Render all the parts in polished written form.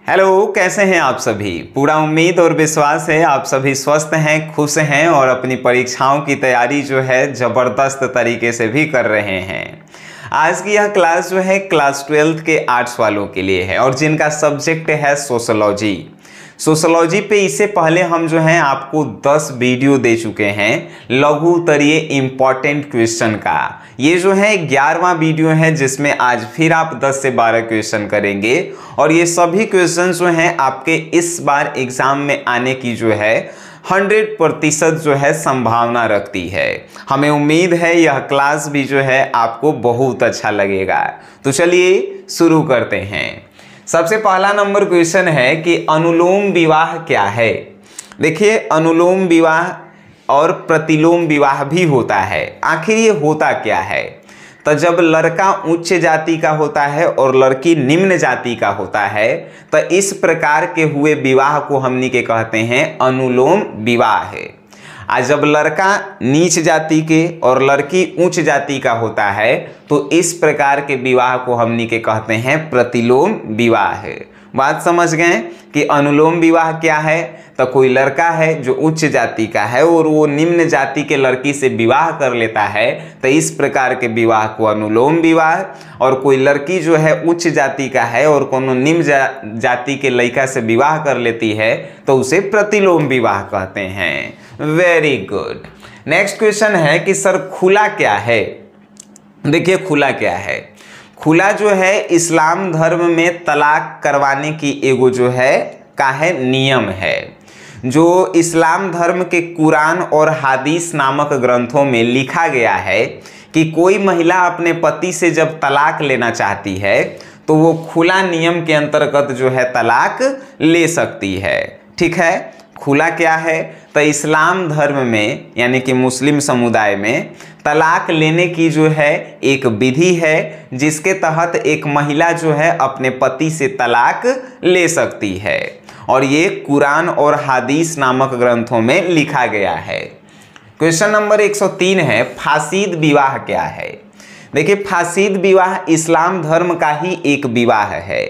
Hello, कैसे हैं आप सभी। पूरा उम्मीद और विश्वास है आप सभी स्वस्थ हैं, खुश हैं और अपनी परीक्षाओं की तैयारी जो है ज़बरदस्त तरीके से भी कर रहे हैं। आज की यह क्लास जो है क्लास 12th के आर्ट्स वालों के लिए है और जिनका सब्जेक्ट है सोशोलॉजी। सोशोलॉजी पे इससे पहले हम जो हैं आपको 10 वीडियो दे चुके हैं लघु उत्तरीय इम्पॉर्टेंट क्वेश्चन का। ये जो है 11वां वीडियो है जिसमें आज फिर आप 10 से 12 क्वेश्चन करेंगे और ये सभी क्वेश्चन जो हैं आपके इस बार एग्जाम में आने की जो है 100% जो है संभावना रखती है। हमें उम्मीद है यह क्लास भी जो है आपको बहुत अच्छा लगेगा। तो चलिए शुरू करते हैं। सबसे पहला नंबर क्वेश्चन है कि अनुलोम विवाह क्या है। देखिए, अनुलोम विवाह और प्रतिलोम विवाह भी होता है। आखिर ये होता क्या है? तो जब लड़का उच्च जाति का होता है और लड़की निम्न जाति का होता है तो इस प्रकार के हुए विवाह को हमनी के कहते हैं अनुलोम विवाह है। आज जब लड़का नीच जाति के और लड़की उच्च जाति का होता है तो इस प्रकार के विवाह को हमनी के कहते हैं प्रतिलोम विवाह है। बात समझ गए कि अनुलोम विवाह क्या है? तो कोई लड़का है जो उच्च जाति का है और वो निम्न जाति के लड़की से विवाह कर लेता है तो इस प्रकार के विवाह को अनुलोम विवाह, और कोई लड़की जो है उच्च जाति का है और कोनो निम्न जाति के लड़का से विवाह कर लेती है तो उसे प्रतिलोम विवाह कहते हैं। Very good. नेक्स्ट क्वेश्चन है कि सर खुला क्या है। देखिए, खुला क्या है? खुला जो है इस्लाम धर्म में तलाक करवाने की एगो जो है का है नियम है, जो इस्लाम धर्म के कुरान और हदीस नामक ग्रंथों में लिखा गया है कि कोई महिला अपने पति से जब तलाक लेना चाहती है तो वो खुला नियम के अंतर्गत जो है तलाक ले सकती है। ठीक है, खुला क्या है? तो इस्लाम धर्म में यानी कि मुस्लिम समुदाय में तलाक लेने की जो है एक विधि है जिसके तहत एक महिला जो है अपने पति से तलाक ले सकती है और ये कुरान और हदीस नामक ग्रंथों में लिखा गया है। क्वेश्चन नंबर 103 है फासीद विवाह क्या है। देखिए, फासीद विवाह इस्लाम धर्म का ही एक विवाह है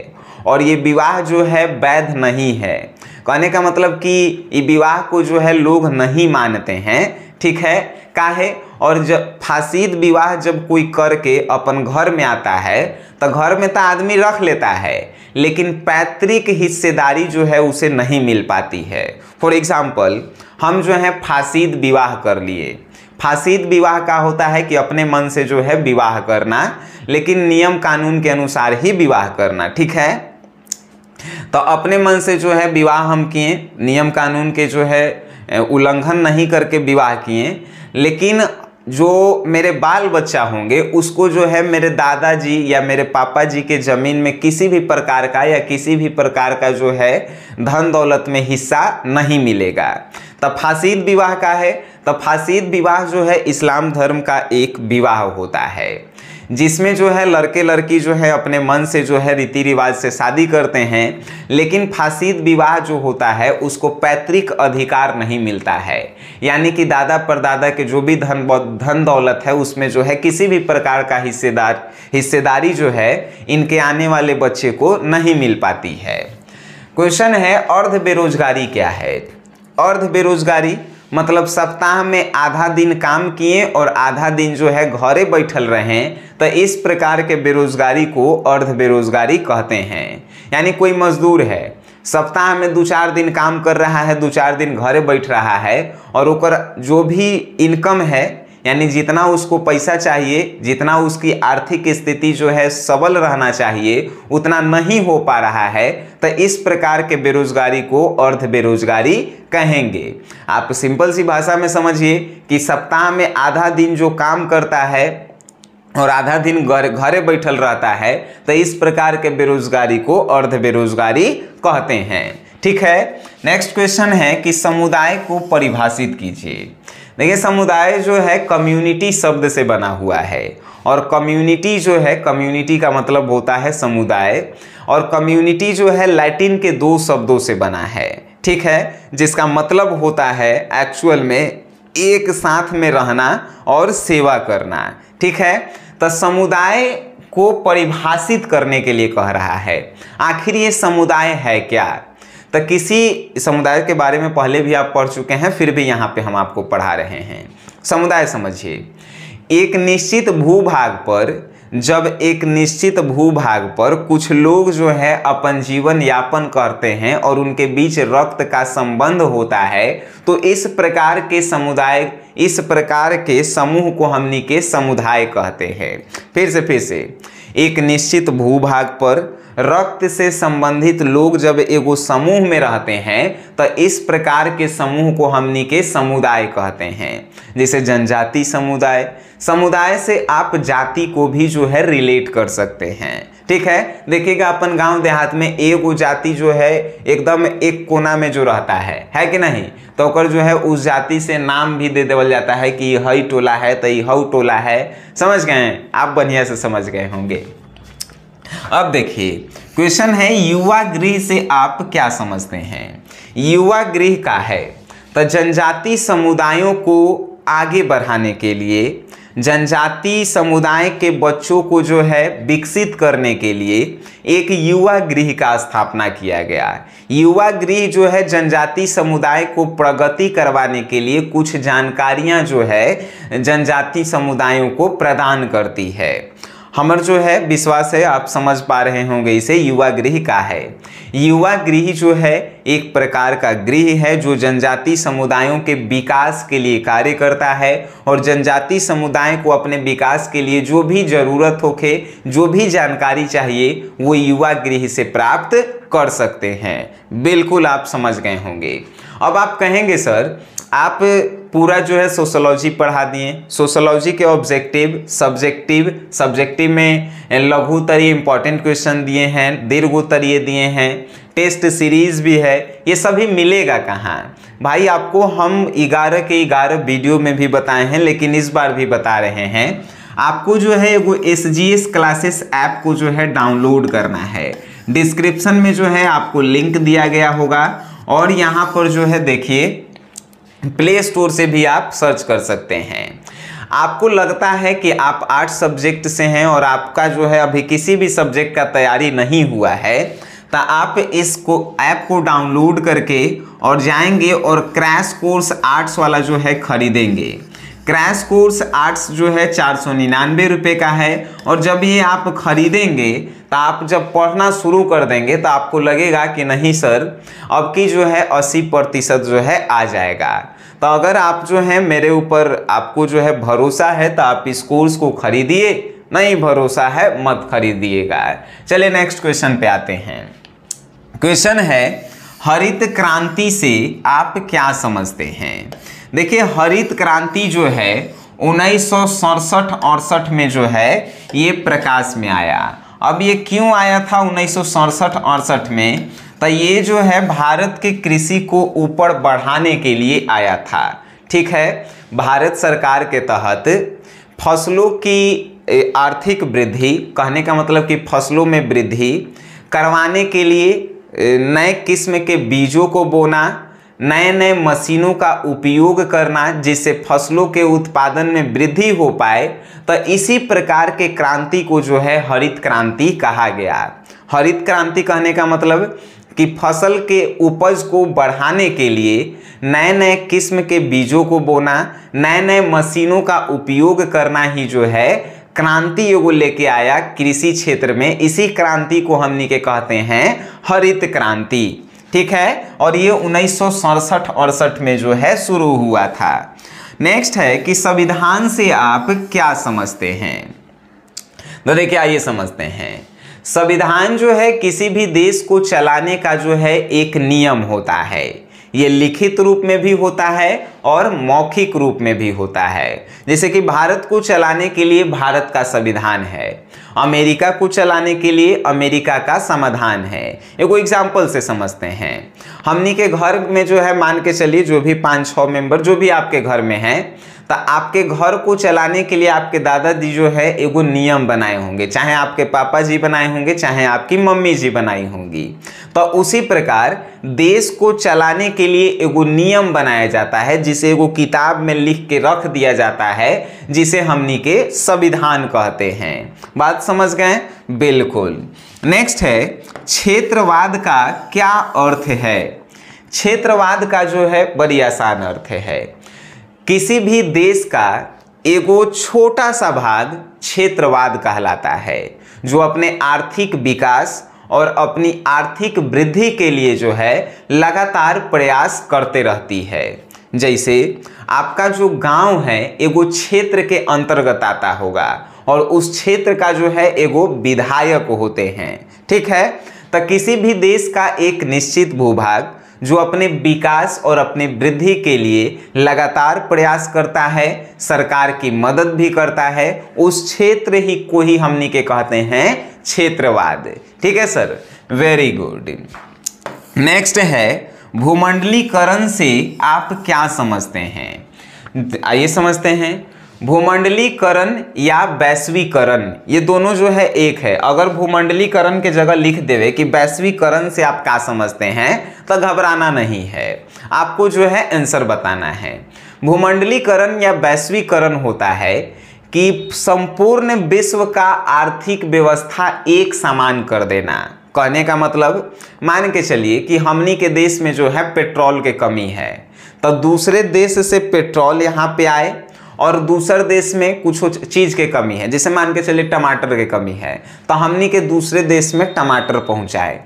और ये विवाह जो है वैध नहीं है। कहने का मतलब कि ये विवाह को जो है लोग नहीं मानते हैं। ठीक है, काहे? और जब फासीद विवाह जब कोई करके अपन घर में आता है तो घर में तो आदमी रख लेता है लेकिन पैतृक हिस्सेदारी जो है उसे नहीं मिल पाती है। फॉर एग्जाम्पल, हम जो है फासीद विवाह कर लिए। फासीद विवाह का होता है कि अपने मन से जो है विवाह करना, लेकिन नियम कानून के अनुसार ही विवाह करना। ठीक है, तो अपने मन से जो है विवाह हम किए, नियम कानून के जो है उल्लंघन नहीं करके विवाह किए, लेकिन जो मेरे बाल बच्चा होंगे उसको जो है मेरे दादाजी या मेरे पापा जी के ज़मीन में किसी भी प्रकार का या किसी भी प्रकार का जो है धन दौलत में हिस्सा नहीं मिलेगा। तब फासीद विवाह का है। तब फासीद विवाह जो है इस्लाम धर्म का एक विवाह होता है जिसमें जो है लड़के लड़की जो है अपने मन से जो है रीति रिवाज से शादी करते हैं, लेकिन फासीद विवाह जो होता है उसको पैतृक अधिकार नहीं मिलता है। यानी कि दादा परदादा के जो भी धन दौलत है उसमें जो है किसी भी प्रकार का हिस्सेदारी जो है इनके आने वाले बच्चे को नहीं मिल पाती है। क्वेश्चन है अर्ध बेरोजगारी क्या है। अर्ध बेरोजगारी मतलब सप्ताह में आधा दिन काम किए और आधा दिन जो है घरे बैठल रहें तो इस प्रकार के बेरोजगारी को अर्ध बेरोजगारी कहते हैं। यानी कोई मजदूर है, सप्ताह में 2-4 दिन काम कर रहा है, 2-4 दिन घरे बैठ रहा है और ओकर जो भी इनकम है यानी जितना उसको पैसा चाहिए, जितना उसकी आर्थिक स्थिति जो है सबल रहना चाहिए उतना नहीं हो पा रहा है तो इस प्रकार के बेरोजगारी को अर्ध बेरोजगारी कहेंगे। आप सिंपल सी भाषा में समझिए कि सप्ताह में आधा दिन जो काम करता है और आधा दिन घरे बैठल रहता है तो इस प्रकार के बेरोजगारी को अर्ध बेरोजगारी कहते हैं। ठीक है, नेक्स्ट क्वेश्चन है कि समुदाय को परिभाषित कीजिए। देखिए, समुदाय जो है कम्युनिटी शब्द से बना हुआ है और कम्युनिटी जो है, कम्युनिटी का मतलब होता है समुदाय, और कम्युनिटी जो है लैटिन के 2 शब्दों से बना है। ठीक है, जिसका मतलब होता है एक्चुअल में एक साथ में रहना और सेवा करना। ठीक है, तो समुदाय को परिभाषित करने के लिए कह रहा है। आखिर ये समुदाय है क्या? तो किसी समुदाय के बारे में पहले भी आप पढ़ चुके हैं, फिर भी यहाँ पे हम आपको पढ़ा रहे हैं। समुदाय समझिए, एक निश्चित भूभाग पर, जब एक निश्चित भूभाग पर कुछ लोग जो है अपन जीवन यापन करते हैं और उनके बीच रक्त का संबंध होता है, तो इस प्रकार के समुदाय, इस प्रकार के समूह को हमनी के समुदाय कहते हैं। फिर से एक निश्चित भूभाग पर रक्त से संबंधित लोग जब एगो समूह में रहते हैं तो इस प्रकार के समूह को हमनी के समुदाय कहते हैं। जैसे जनजाति समुदाय, समुदाय से आप जाति को भी जो है रिलेट कर सकते हैं। ठीक है, देखिएगा अपन गांव देहात में एगो जाति जो है एकदम एक कोना में जो रहता है कि नहीं, तो ओकर जो है उस जाति से नाम भी दे देवल जाता है कि हई टोला है तो ये हऊ टोला है। समझ गए आप? बढ़िया से समझ गए होंगे। अब देखिए क्वेश्चन है, युवा गृह से आप क्या समझते हैं? युवा गृह का है तो जनजाति समुदायों को आगे बढ़ाने के लिए, जनजाति समुदाय के बच्चों को जो है विकसित करने के लिए एक युवा गृह का स्थापना किया गया। युवा गृह जो है जनजाति समुदाय को प्रगति करवाने के लिए कुछ जानकारियां जो है जनजाति समुदायों को प्रदान करती है। हमारा जो है विश्वास है आप समझ पा रहे होंगे इसे। युवा गृह का है, युवा गृह जो है एक प्रकार का गृह है जो जनजाति समुदायों के विकास के लिए कार्य करता है और जनजाति समुदाय को अपने विकास के लिए जो भी जरूरत होके, जो भी जानकारी चाहिए वो युवा गृह से प्राप्त कर सकते हैं। बिल्कुल आप समझ गए होंगे। अब आप कहेंगे सर आप पूरा जो है सोशियोलॉजी पढ़ा दिए, सोशियोलॉजी के ऑब्जेक्टिव, सब्जेक्टिव में लघुत्तरीय इंपॉर्टेंट क्वेश्चन दिए हैं, दीर्घोत्तरीय दिए हैं, टेस्ट सीरीज भी है, ये सभी मिलेगा कहाँ भाई? आपको हम 11 के 11 वीडियो में भी बताए हैं, लेकिन इस बार भी बता रहे हैं। आपको जो है वो SGS क्लासेस ऐप को जो है डाउनलोड करना है। डिस्क्रिप्शन में जो है आपको लिंक दिया गया होगा और यहाँ पर जो है देखिए प्ले स्टोर से भी आप सर्च कर सकते हैं। आपको लगता है कि आप 8 सब्जेक्ट से हैं और आपका जो है अभी किसी भी सब्जेक्ट का तैयारी नहीं हुआ है, तो आप इसको ऐप को डाउनलोड करके और जाएंगे और क्रैश कोर्स आर्ट्स वाला जो है खरीदेंगे। क्रैश कोर्स आर्ट्स जो है 499 रुपये का है और जब ये आप खरीदेंगे तो आप जब पढ़ना शुरू कर देंगे तो आपको लगेगा कि नहीं सर अब की जो है 80% जो है आ जाएगा। तो अगर आप जो है मेरे ऊपर आपको जो है भरोसा है तो आप इस कोर्स को खरीदिए, नहीं भरोसा है मत खरीदिएगा। चलिए नेक्स्ट क्वेश्चन पे आते हैं। क्वेश्चन है, हरित क्रांति से आप क्या समझते हैं? देखिए हरित क्रांति जो है 1967-68 में जो है ये प्रकाश में आया। अब ये क्यों आया था 1967-68 में? तो ये जो है भारत के कृषि को ऊपर बढ़ाने के लिए आया था। ठीक है, भारत सरकार के तहत फसलों की आर्थिक वृद्धि, कहने का मतलब कि फसलों में वृद्धि करवाने के लिए नए किस्म के बीजों को बोना, नए नए मशीनों का उपयोग करना जिससे फसलों के उत्पादन में वृद्धि हो पाए, तो इसी प्रकार के क्रांति को जो है हरित क्रांति कहा गया। हरित क्रांति कहने का मतलब कि फसल के उपज को बढ़ाने के लिए नए नए किस्म के बीजों को बोना, नए नए मशीनों का उपयोग करना ही जो है क्रांति को लेके आया कृषि क्षेत्र में। इसी क्रांति को हमनी के कहते हैं हरित क्रांति। ठीक है, और ये 1967-68 में जो है शुरू हुआ था। नेक्स्ट है कि संविधान से आप क्या समझते हैं? तो देखिए आइए समझते हैं। संविधान जो है किसी भी देश को चलाने का जो है एक नियम होता है। ये लिखित रूप में भी होता है और मौखिक रूप में भी होता है। जैसे कि भारत को चलाने के लिए भारत का संविधान है, अमेरिका को चलाने के लिए अमेरिका का समाधान है। एक एग्जाम्पल से समझते हैं। हमनी के घर में जो है मान के चलिए जो भी 5-6 मेंबर जो भी आपके घर में हैं, तो आपके घर को चलाने के लिए आपके दादाजी जो है एगो नियम बनाए होंगे, चाहे आपके पापा जी बनाए होंगे, चाहे आपकी मम्मी जी बनाई होंगी। तो उसी प्रकार देश को चलाने के लिए एगो नियम बनाया जाता है, जिसे एगो किताब में लिख के रख दिया जाता है, जिसे हमनी के संविधान कहते हैं। बात समझ गए? बिल्कुल। नेक्स्ट है क्षेत्रवाद का क्या अर्थ है। क्षेत्रवाद का जो है बड़ी आसान अर्थ है, किसी भी देश का एगो छोटा सा भाग क्षेत्रवाद कहलाता है, जो अपने आर्थिक विकास और अपनी आर्थिक वृद्धि के लिए जो है लगातार प्रयास करते रहती है। जैसे आपका जो गांव है एगो क्षेत्र के अंतर्गत आता होगा और उस क्षेत्र का जो है एगो विधायक होते हैं, ठीक है। तो किसी भी देश का एक निश्चित भूभाग जो अपने विकास और अपने वृद्धि के लिए लगातार प्रयास करता है, सरकार की मदद भी करता है, उस क्षेत्र ही को ही हमनी के कहते हैं क्षेत्रवाद। ठीक है सर, वेरी गुड। नेक्स्ट है भूमंडलीकरण से आप क्या समझते हैं। आइए समझते हैं। भूमंडलीकरण या वैश्वीकरण, ये दोनों जो है एक है। अगर भूमंडलीकरण के जगह लिख देवे कि वैश्वीकरण से आप क्या समझते हैं तो घबराना नहीं है, आपको जो है आंसर बताना है। भूमंडलीकरण या वैश्वीकरण होता है कि संपूर्ण विश्व का आर्थिक व्यवस्था एक समान कर देना। कहने का मतलब, मान के चलिए कि हमनी के देश में जो है पेट्रोल के कमी है, तो दूसरे देश से पेट्रोल यहाँ पे आए और दूसरे देश में कुछ चीज़ के कमी है, जैसे मान के चलिए टमाटर के कमी है, तो हमनी के दूसरे देश में टमाटर पहुँचाए।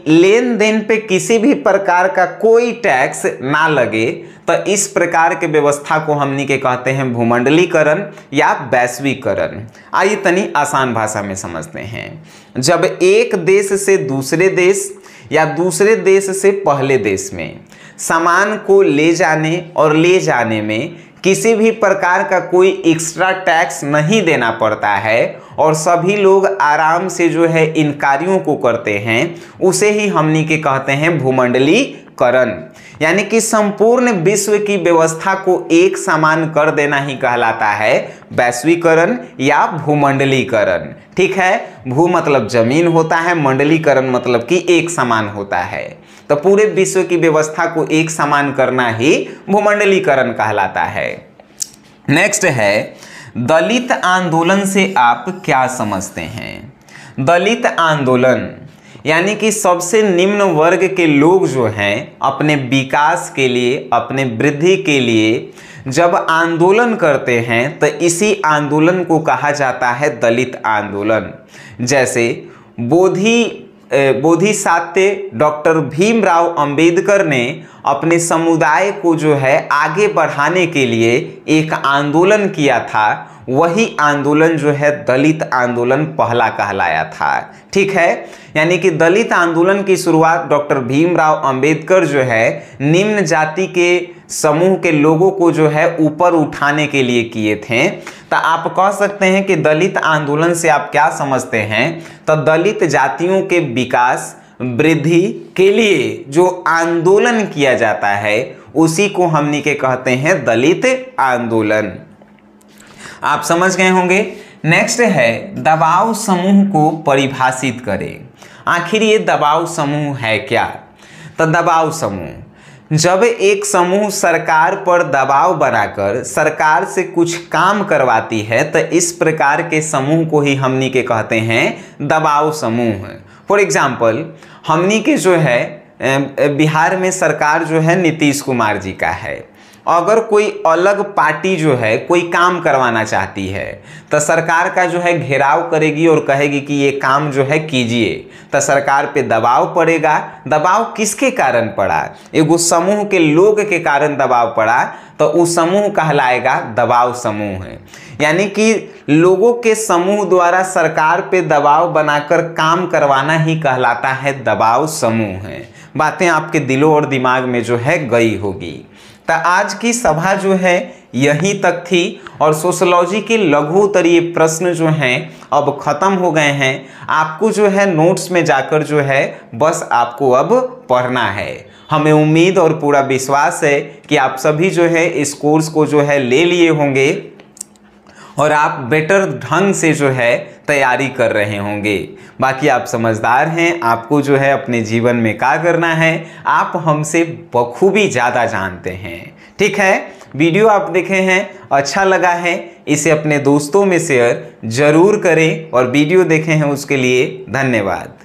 लेन देन पे किसी भी प्रकार का कोई टैक्स ना लगे, तो इस प्रकार के व्यवस्था को हमनी के कहते हैं भूमंडलीकरण या वैश्वीकरण। आइए तनी आसान भाषा में समझते हैं। जब एक देश से दूसरे देश या दूसरे देश से पहले देश में सामान को ले जाने और ले जाने में किसी भी प्रकार का कोई एक्स्ट्रा टैक्स नहीं देना पड़ता है और सभी लोग आराम से जो है इन कार्यों को करते हैं, उसे ही हमनी के कहते हैं भूमंडलीकरण। यानी कि संपूर्ण विश्व की व्यवस्था को एक समान कर देना ही कहलाता है वैश्वीकरण या भूमंडलीकरण। ठीक है, भू मतलब जमीन होता है, मंडलीकरण मतलब कि एक समान होता है। तो पूरे विश्व की व्यवस्था को एक समान करना ही भूमंडलीकरण कहलाता है। नेक्स्ट है दलित आंदोलन से आप क्या समझते हैं। दलित आंदोलन यानी कि सबसे निम्न वर्ग के लोग जो हैं अपने विकास के लिए, अपने वृद्धि के लिए जब आंदोलन करते हैं तो इसी आंदोलन को कहा जाता है दलित आंदोलन। जैसे बोधिसत्व डॉक्टर भीमराव अंबेडकर ने अपने समुदाय को जो है आगे बढ़ाने के लिए एक आंदोलन किया था, वही आंदोलन जो है दलित आंदोलन पहला कहलाया था। ठीक है, यानी कि दलित आंदोलन की शुरुआत डॉक्टर भीमराव अंबेडकर जो है निम्न जाति के समूह के लोगों को जो है ऊपर उठाने के लिए किए थे। तो आप कह सकते हैं कि दलित आंदोलन से आप क्या समझते हैं, तो दलित जातियों के विकास वृद्धि के लिए जो आंदोलन किया जाता है उसी को हमनी के कहते हैं दलित आंदोलन। आप समझ गए होंगे। नेक्स्ट है दबाव समूह को परिभाषित करें। आखिर ये दबाव समूह है क्या। तो दबाव समूह, जब एक समूह सरकार पर दबाव बनाकर सरकार से कुछ काम करवाती है तो इस प्रकार के समूह को ही हमनी के कहते हैं दबाव समूह। फॉर एग्जाम्पल, हमनी के जो है बिहार में सरकार जो है नीतीश कुमार जी का है। अगर कोई अलग पार्टी जो है कोई काम करवाना चाहती है तो सरकार का जो है घेराव करेगी और कहेगी कि ये काम जो है कीजिए, तो सरकार पे दबाव पड़ेगा। दबाव किसके कारण पड़ा, एगो समूह के लोग के कारण दबाव पड़ा, तो उस समूह कहलाएगा दबाव समूह। यानी कि लोगों के समूह द्वारा सरकार पे दबाव बनाकर काम करवाना ही कहलाता है दबाव समूह। बातें आपके दिलों और दिमाग में जो है गई होगी। तो आज की सभा जो है यहीं तक थी और सोशियोलॉजी के लघु उत्तरीय प्रश्न जो हैं अब खत्म हो गए हैं। आपको जो है नोट्स में जाकर जो है बस आपको अब पढ़ना है। हमें उम्मीद और पूरा विश्वास है कि आप सभी जो है इस कोर्स को जो है ले लिए होंगे और आप बेटर ढंग से जो है तैयारी कर रहे होंगे। बाकी आप समझदार हैं, आपको जो है अपने जीवन में क्या करना है आप हमसे बखूबी ज़्यादा जानते हैं। ठीक है, वीडियो आप देखे हैं, अच्छा लगा है, इसे अपने दोस्तों में शेयर जरूर करें और वीडियो देखे हैं उसके लिए धन्यवाद।